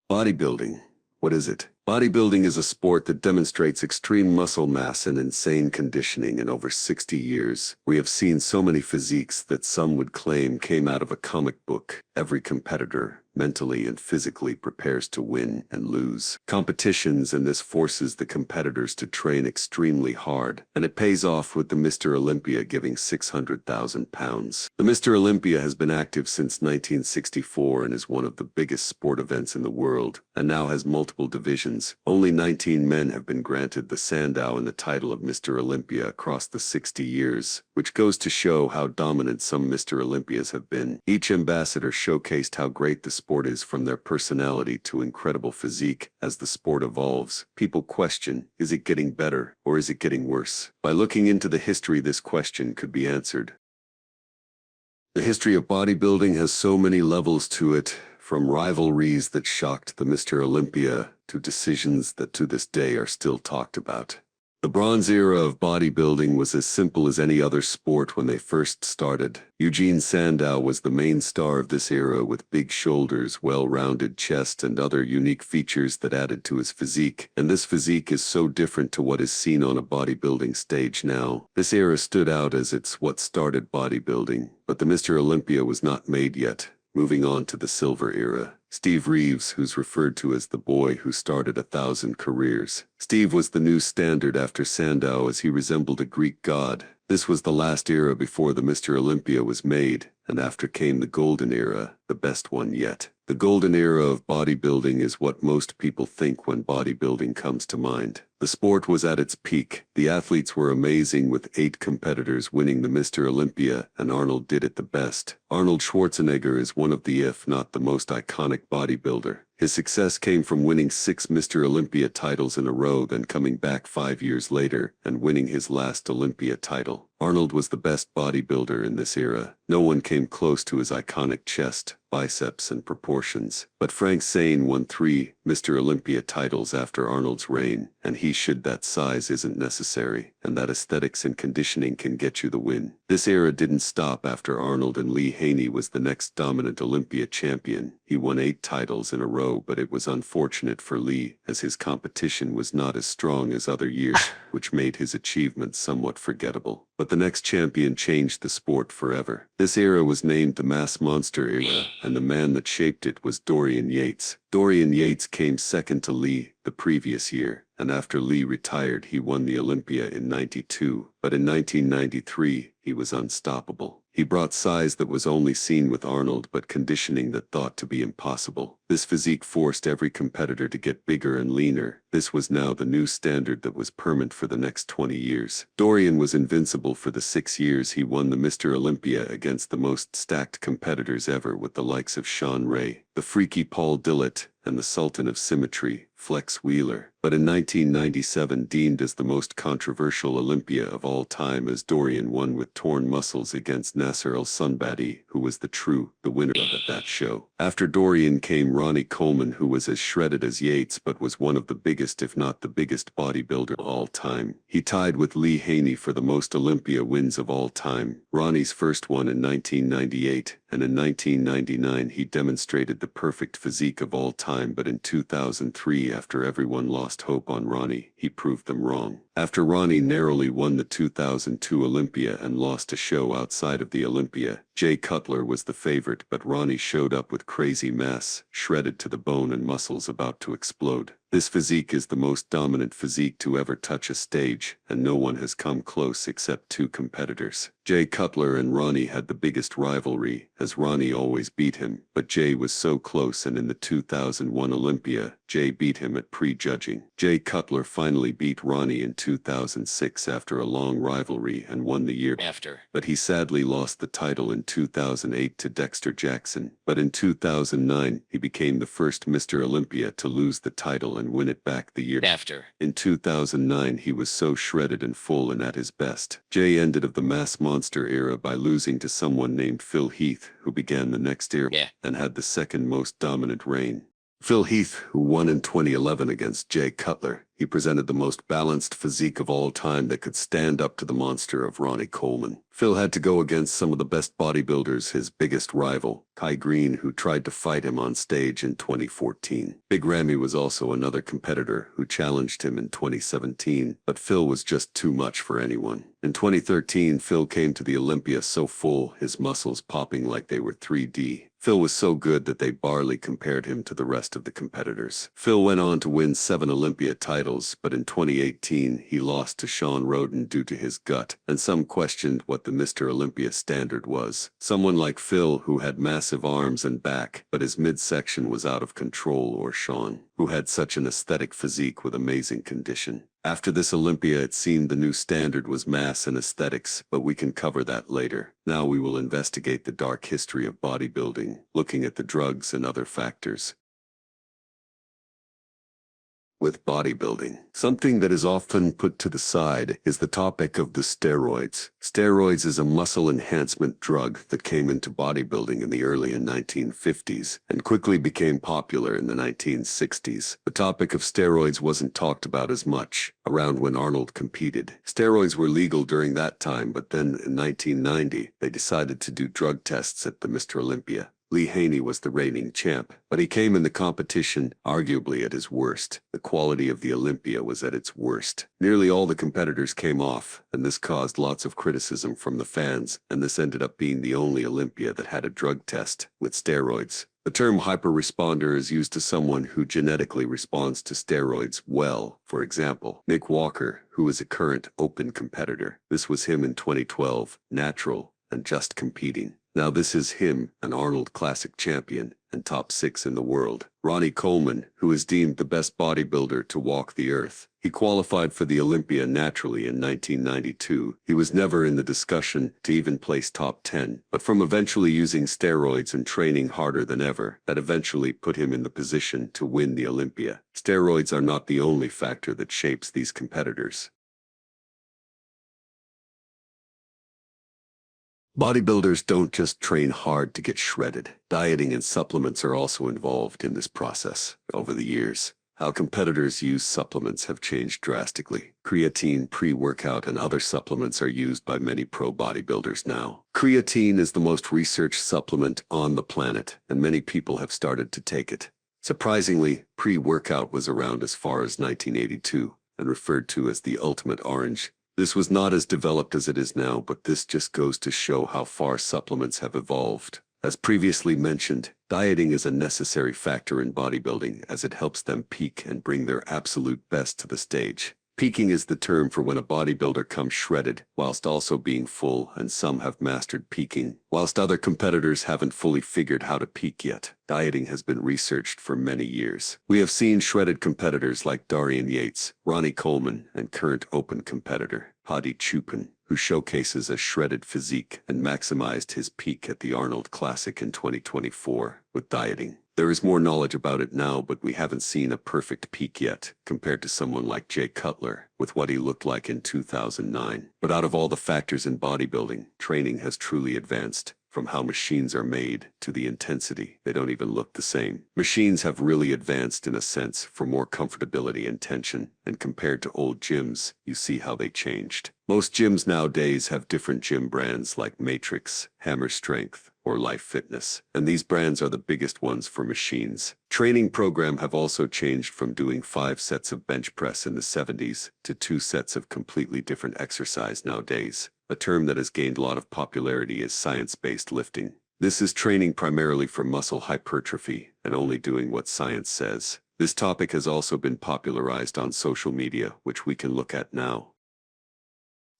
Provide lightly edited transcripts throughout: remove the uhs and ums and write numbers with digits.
Bodybuilding. What is it? Bodybuilding is a sport that demonstrates extreme muscle mass and insane conditioning. In over 60 years, we have seen so many physiques that some would claim came out of a comic book. Every competitor, mentally and physically, prepares to win and lose competitions, and this forces the competitors to train extremely hard, and it pays off with the Mr. Olympia giving 600,000 pounds. The Mr. Olympia has been active since 1964 and is one of the biggest sport events in the world, and now has multiple divisions. Only 19 men have been granted the Sandow and the title of Mr. Olympia across the 60 years, which goes to show how dominant some Mr. Olympias have been. Each ambassador showcased how great the sport is, from their personality to incredible physique. As the sport evolves, people question, is it getting better or is it getting worse? By looking into the history, this question could be answered. The history of bodybuilding has so many levels to it, from rivalries that shocked the Mr. Olympia to decisions that to this day are still talked about. The Bronze Era of bodybuilding was as simple as any other sport when they first started. Eugene Sandow was the main star of this era, with big shoulders, well-rounded chest, and other unique features that added to his physique. And this physique is so different to what is seen on a bodybuilding stage now. This era stood out as it's what started bodybuilding, but the Mr. Olympia was not made yet. Moving on to the Silver Era. Steve Reeves, who's referred to as the boy who started 1,000 careers. Steve was the new standard after Sandow, as he resembled a Greek god. This was the last era before the Mr. Olympia was made, and after came the Golden Era, the best one yet. The Golden Era of bodybuilding is what most people think when bodybuilding comes to mind. The sport was at its peak. The athletes were amazing, with 8 competitors winning the Mr. Olympia, and Arnold did it the best. Arnold Schwarzenegger is one of the, if not the most iconic bodybuilder. His success came from winning 6 Mr. Olympia titles in a row, then coming back 5 years later and winning his last Olympia title. Arnold was the best bodybuilder in this era. No one came close to his iconic chest, biceps, and proportions. But Frank Zane won 3 Mr. Olympia titles after Arnold's reign, and he showed that size isn't necessary, and that aesthetics and conditioning can get you the win. This era didn't stop after Arnold, and Lee Haney was the next dominant Olympia champion. He won 8 titles in a row, but it was unfortunate for Lee, as his competition was not as strong as other years, which made his achievements somewhat forgettable. But the next champion changed the sport forever. This era was named the Mass Monster Era, and the man that shaped it was Dorian Yates. Dorian Yates came second to Lee the previous year, and after Lee retired, he won the Olympia in '92, but in 1993, he was unstoppable. He brought size that was only seen with Arnold, but conditioning that thought to be impossible. This physique forced every competitor to get bigger and leaner. This was now the new standard that was permanent for the next 20 years. Dorian was invincible for the 6 years he won the Mr. Olympia against the most stacked competitors ever, with the likes of Sean Ray, the freaky Paul Dillett, and the Sultan of Symmetry, Flex Wheeler. But in 1997, deemed as the most controversial Olympia of all time, as Dorian won with torn muscles against Nasser El-Sunbadi, who was the winner of that show. After Dorian came Ronnie Coleman, who was as shredded as Yates but was one of the biggest, if not the biggest, bodybuilder of all time. He tied with Lee Haney for the most Olympia wins of all time. Ronnie's first one in 1998, and in 1999 he demonstrated the perfect physique of all time, but in 2003, after everyone lost hope on Ronnie, he proved them wrong. After Ronnie narrowly won the 2002 Olympia and lost a show outside of the Olympia, Jay Cutler was the favorite, but Ronnie showed up with crazy mass, shredded to the bone and muscles about to explode. This physique is the most dominant physique to ever touch a stage, and no one has come close except 2 competitors. Jay Cutler and Ronnie had the biggest rivalry, as Ronnie always beat him, but Jay was so close, and in the 2001 Olympia, Jay beat him at prejudging. Jay Cutler finally beat Ronnie in 2006 after a long rivalry and won the year after, but he sadly lost the title in 2008 to Dexter Jackson. But in 2009, he became the first Mr. Olympia to lose the title and win it back the year after. In 2009, he was so shredded and full and at his best. Jay ended of the Mass Monster Era by losing to someone named Phil Heath, who began the next era and had the second most dominant reign. Phil Heath, who won in 2011 against Jay Cutler, He presented the most balanced physique of all time that could stand up to the monster of Ronnie Coleman. Phil had to go against some of the best bodybuilders, his biggest rival, Kai Green, who tried to fight him on stage in 2014. Big Ramy was also another competitor who challenged him in 2017, but Phil was just too much for anyone. In 2013, Phil came to the Olympia so full, his muscles popping like they were 3D. Phil was so good that they barely compared him to the rest of the competitors. Phil went on to win 7 Olympia titles, but in 2018 he lost to Sean Roden due to his gut, and some questioned what the Mr. Olympia standard was. Someone like Phil, who had massive arms and back, but his midsection was out of control, or Sean, who had such an aesthetic physique with amazing condition. After this Olympia, it seemed the new standard was mass and aesthetics, but we can cover that later. Now we will investigate the dark history of bodybuilding, looking at the drugs and other factors. With bodybuilding, something that is often put to the side is the topic of the steroids. Steroids is a muscle enhancement drug that came into bodybuilding in the early 1950s and quickly became popular in the 1960s. The topic of steroids wasn't talked about as much around when Arnold competed. Steroids were legal during that time, but then in 1990, they decided to do drug tests at the Mr. Olympia. Lee Haney was the reigning champ, but he came in the competition arguably at his worst. The quality of the Olympia was at its worst. Nearly all the competitors came off, and this caused lots of criticism from the fans, and this ended up being the only Olympia that had a drug test with steroids. The term hyperresponder is used to someone who genetically responds to steroids well. For example, Nick Walker, who is a current open competitor. This was him in 2012, natural and just competing. Now this is him, an Arnold Classic champion and top 6 in the world. Ronnie Coleman, who is deemed the best bodybuilder to walk the earth. He qualified for the Olympia naturally in 1992. He was never in the discussion to even place top 10, but from eventually using steroids and training harder than ever, that eventually put him in the position to win the Olympia. Steroids are not the only factor that shapes these competitors. Bodybuilders don't just train hard to get shredded. Dieting and supplements are also involved in this process. Over the years, how competitors use supplements have changed drastically. Creatine, pre-workout, and other supplements are used by many pro bodybuilders now. Creatine is the most researched supplement on the planet, and many people have started to take it. Surprisingly, pre-workout was around as far as 1982 and referred to as the ultimate orange. This was not as developed as it is now, but this just goes to show how far supplements have evolved. As previously mentioned, dieting is a necessary factor in bodybuilding as it helps them peak and bring their absolute best to the stage. Peaking is the term for when a bodybuilder comes shredded, whilst also being full, and some have mastered peaking, whilst other competitors haven't fully figured how to peak yet. Dieting has been researched for many years. We have seen shredded competitors like Dorian Yates, Ronnie Coleman, and current open competitor, Hadi Choopan, who showcases a shredded physique and maximized his peak at the Arnold Classic in 2024 with dieting. There is more knowledge about it now, but we haven't seen a perfect peak yet, compared to someone like Jay Cutler, with what he looked like in 2009. But out of all the factors in bodybuilding, training has truly advanced. From how machines are made to the intensity, they don't even look the same. Machines have really advanced in a sense for more comfortability and tension, and compared to old gyms, you see how they changed. Most gyms nowadays have different gym brands like Matrix, Hammer Strength, or Life Fitness, and these brands are the biggest ones for machines. Training program have also changed from doing 5 sets of bench press in the 70s to 2 sets of completely different exercise nowadays. A term that has gained a lot of popularity is science-based lifting. This is training primarily for muscle hypertrophy and only doing what science says. This topic has also been popularized on social media, which we can look at now.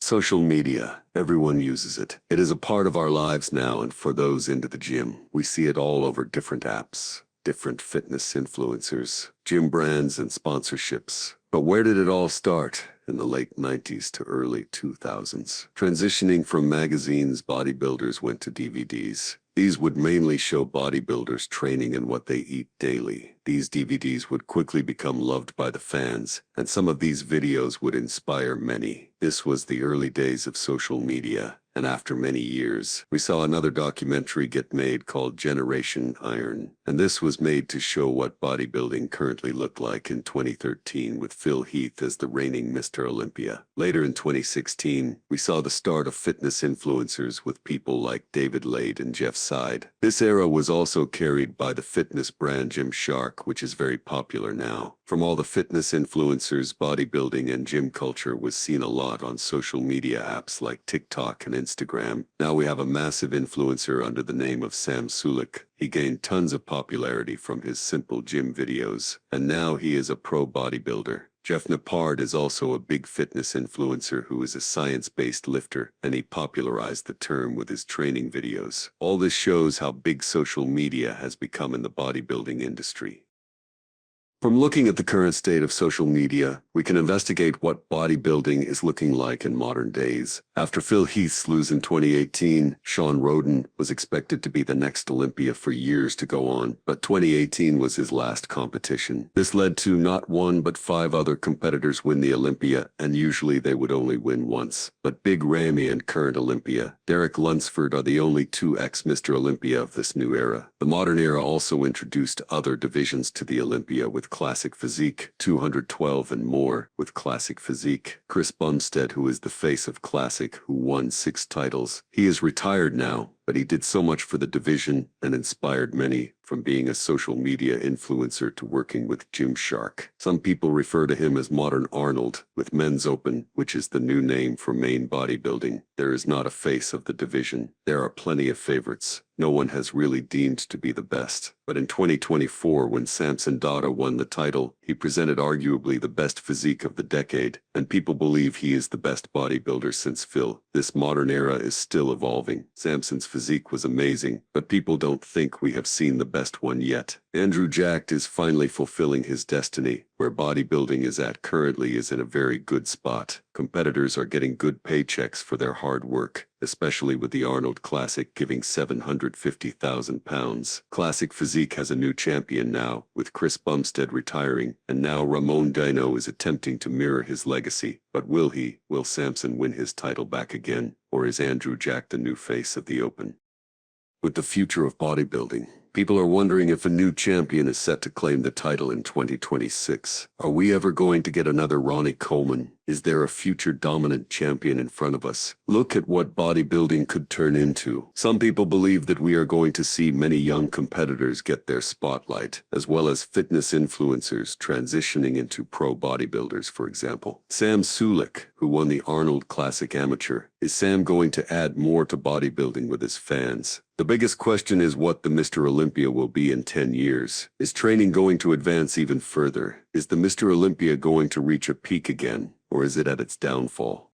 Social media, everyone uses it. It is a part of our lives now, and for those into the gym, we see it all over different apps, different fitness influencers, gym brands, and sponsorships. But where did it all start? In the late 90s to early 2000s. Transitioning from magazines, bodybuilders went to DVDs. These would mainly show bodybuilders training and what they eat daily. These DVDs would quickly become loved by the fans, and some of these videos would inspire many. This was the early days of social media, and after many years, we saw another documentary get made called Generation Iron, and this was made to show what bodybuilding currently looked like in 2013 with Phil Heath as the reigning Mr. Olympia. Later in 2016, we saw the start of fitness influencers with people like David Lade and Jeff Side. This era was also carried by the fitness brand Gymshark, which is very popular now. From all the fitness influencers, bodybuilding and gym culture was seen a lot on social media apps like TikTok and Instagram. Now we have a massive influencer under the name of Sam Sulek. He gained tons of popularity from his simple gym videos, and now he is a pro bodybuilder. Jeff Napard is also a big fitness influencer who is a science-based lifter, and he popularized the term with his training videos. All this shows how big social media has become in the bodybuilding industry. From looking at the current state of social media, we can investigate what bodybuilding is looking like in modern days. After Phil Heath's lose in 2018, Sean Roden was expected to be the next Olympia for years to go on, but 2018 was his last competition. This led to not one but 5 other competitors win the Olympia, and usually they would only win once. But Big Ramy and current Olympia, Derek Lunsford, are the only 2 ex-Mr. Olympia of this new era. The modern era also introduced other divisions to the Olympia with Classic Physique, 212 and more. With Classic Physique, Chris Bumstead, who is the face of Classic, who won 6 titles. He is retired now, but he did so much for the division and inspired many, from being a social media influencer to working with Gymshark. Some people refer to him as Modern Arnold, with Men's Open, which is the new name for main bodybuilding. There is not a face of the division. There are plenty of favorites. No one has really deemed to be the best. But in 2024, when Samson Dada won the title, he presented arguably the best physique of the decade, and people believe he is the best bodybuilder since Phil. This modern era is still evolving. Samson's physique was amazing, but people don't think we have seen the best one yet. Andrew Jacked is finally fulfilling his destiny. Where bodybuilding is at currently is in a very good spot. Competitors are getting good paychecks for their hard work, especially with the Arnold Classic giving £750,000. Classic Physique has a new champion now, with Chris Bumstead retiring, and now Ramon Dino is attempting to mirror his legacy. But will he? Will Samson win his title back again? Or is Andrew Jack the new face of the Open? With the future of bodybuilding, people are wondering if a new champion is set to claim the title in 2026. Are we ever going to get another Ronnie Coleman? Is there a future dominant champion in front of us? Look at what bodybuilding could turn into. Some people believe that we are going to see many young competitors get their spotlight, as well as fitness influencers transitioning into pro bodybuilders, for example. Sam Sulek, who won the Arnold Classic Amateur, is Sam going to add more to bodybuilding with his fans? The biggest question is what the Mr. Olympia will be in 10 years. Is training going to advance even further? Is the Mr. Olympia going to reach a peak again, or is it at its downfall?